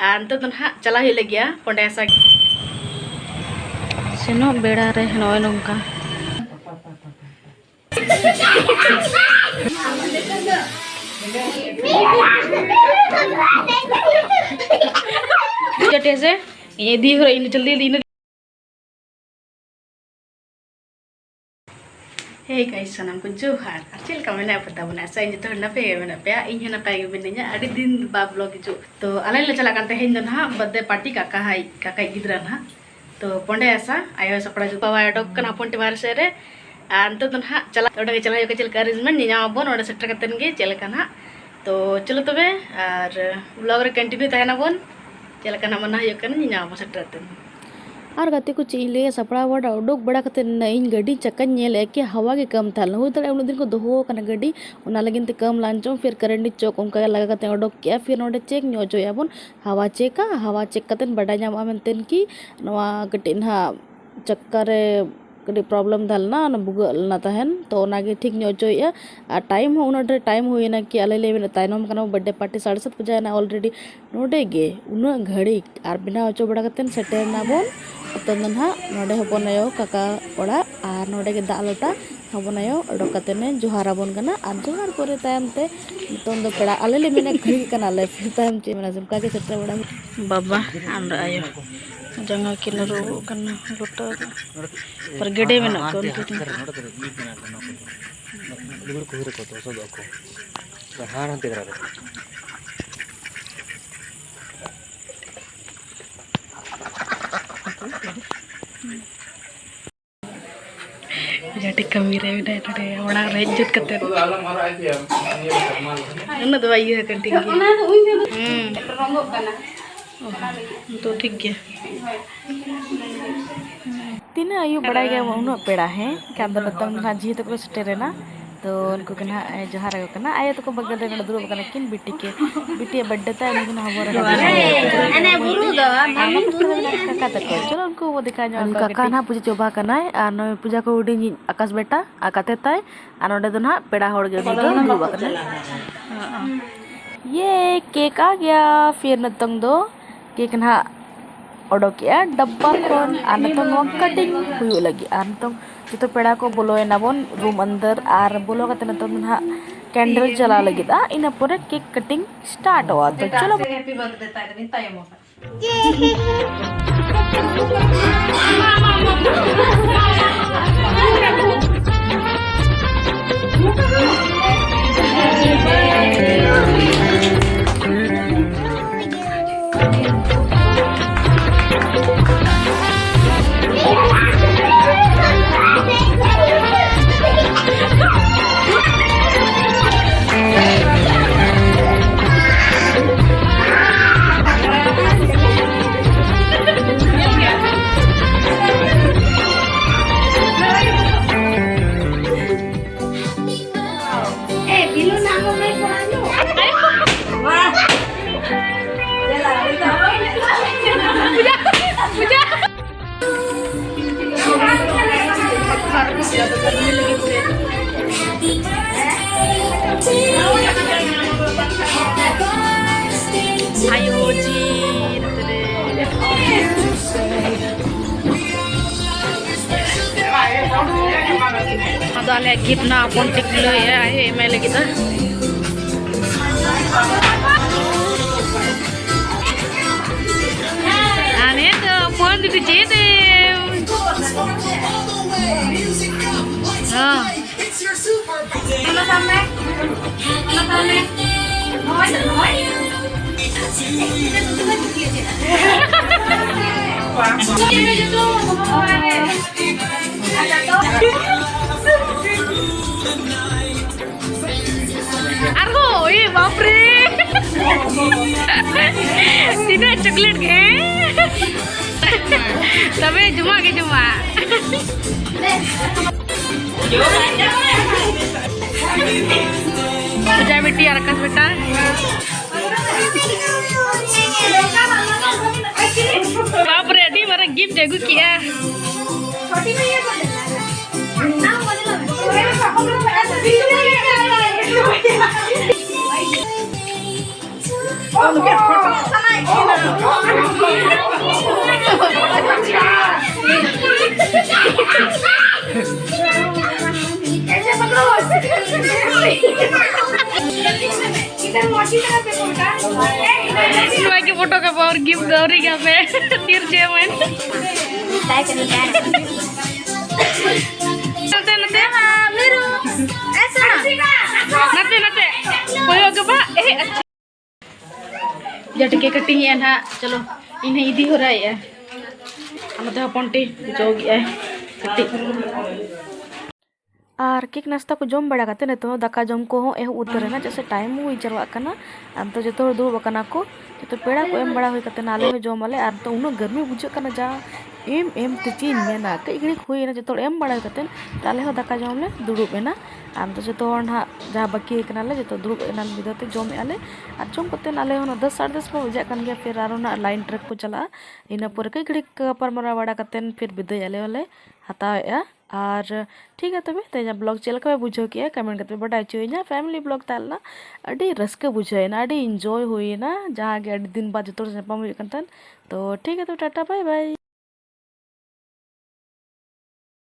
अंत तो ना चला ही लगे पंडेसा सेनो बेड़ा रे नय नौका जटे से ये दी हो इन जल्दी दी हे गाइस सनम को जोहार चल का मैंने पता बना सही जो ना पे मैंने पे इन ना पे बिनिया अड़ी दिन बा ब्लॉग जो तो अले ले चला करते हैं ना बर्थडे पार्टी काका गिद्रा ना तो पंडे ऐसा आयो सपड़ा जो पावा डॉक कना पंटी बार से रे अंत तो ना चला ओडे चला यो के चल अरेंजमेंट निया बोन ओडे सेटर कतन गे चल कना तो चलो तबे और ब्लॉग रे कंटिन्यू तहना बोन चल कना मना यो कना निया बो सेटर कतन और गाते को चीले सपड़ा बड़ा उडोक बड़ा कते इन गाड़ी चक्का नेले के हवा के कम था हो तले उन दिन को दोहो कना गाड़ी उना लगिन ते कम लांचो फिर करंट चौक उनका लगा कते उडोक के फिर नोडे चेक न्योजो याबन हवा चेक कते बड़ा नाम मेंतेन की नवा गटिन हा चक्कर कड़ी प्रॉब्लम धलना बुगल ना तहन तो ओनागे ठीक न्योजोया आ टाइम हो उन टाइम होइना कि आले ले ताइनम कना बर्थडे पार्टी 7:30 बजे ना ऑलरेडी नोडे गे उन घड़ी आर बिना ओचो बड़ा कते सेटर ना बोन तंदन हा नोडे हपनायो काका ओड़ा आर नोडे के दा लोटा हपनायो ओडकतने जोहारा बोन कना आर जोहार करे तायमते तोन दो पेड़ा आले ले मेने घड़ी कना ले फिर तायम चे मेना जमका के सेटर बड़ा बाबा आंदा आयो जंगा किनरो कना लोटा पर गेडे में ना कोन लिगुर को रे को तो सो को हां हंते करा जाटे कमी रे विदा टडे ओड़ा रे इज्जत कते न दवाई है कंटी रंगो कना तो ठीक गया तीन आयु बड़ा गया उन पेड़ा है क्या बताऊं ना जी तो सेटेरे ना तो उनको कना जोहार कना आयो तो को बगल रे दुरुब कना किन बिटी बर्थडे ता लेकिन हबर अने बुरु द मामी बुरु काका तक चलो उनको वो दिखा जो काका ना पूजा चोबा कना आ न पूजा को उडी आकाश बेटा आकाते ताय आ नोडे दो ना पेड़ा होड़ गे दुरुब कना ये केक आ गया फिर नतंग दो केक ना ओडोकिया डब्बा कोन आनतंग कटिंग हुई लगी आनतंग तो पेड़ा को बोलो नाबन रूम अंदर आर बोलो कते नतंग ना कैंडल जला लगी दा इन पूरे केक कटिंग स्टार्ट हुआ तो चलो हैप्पी बर्थडे ताई तायम ayo ji ada ale gitna kontik lo ya email kita ane to phone di jete ha nó sampai nói Argo, ये बाप रे सीधे चॉकलेट के तबे जुमा के जुमा पूजा बेटी और आकाश बेटा बाप रे अभी मेरा गिफ्ट है किया फोटो के और गिफ्ट दौरी क्या पे तिरछे में नते नते मेरू ऐसा नते नते कोई होगा बा अच्छा जटके कटिंग है ना चलो इन्हें इधी हो रहा है हम तो पंटी जोगी है कटिंग और केक नाश्ता को जम बड़ा करते ना तो दाका जम को एह उतर ना जैसे टाइम हुई चलवा करना आम तो जो दुब करना को तो पेड़ा को एम बड़ा हुई करते नाले हो जम वाले और तो उन गर्मी बुझे करना जा एम एम ते चीन मेना कई घड़ी हुई ना जो एम बड़ा करते ताले हो दाका जम ले दुड़ुबेना आम तो जो ना जहाँ बाकी ले जो दुड़ुब मिदते जमे आले और जम करते नाले हो 10 साढ़े 10 बजे कान गया फिर आरो ना लाइन ट्रैक को चला इन पर कई घड़ी परमरा बड़ा करते फिर विदय आले वाले हताया और ठीक है तब तेज ब्लॉग चल के बुझो किया कमेंट करते बड़ा चुना फैमिली ब्लॉग तालना अड़ी रस्के बुझेना अड़ी इंजॉय हुईना जहाँ दिन बाद जो तो ठीक है तो टाटा बाय बाय।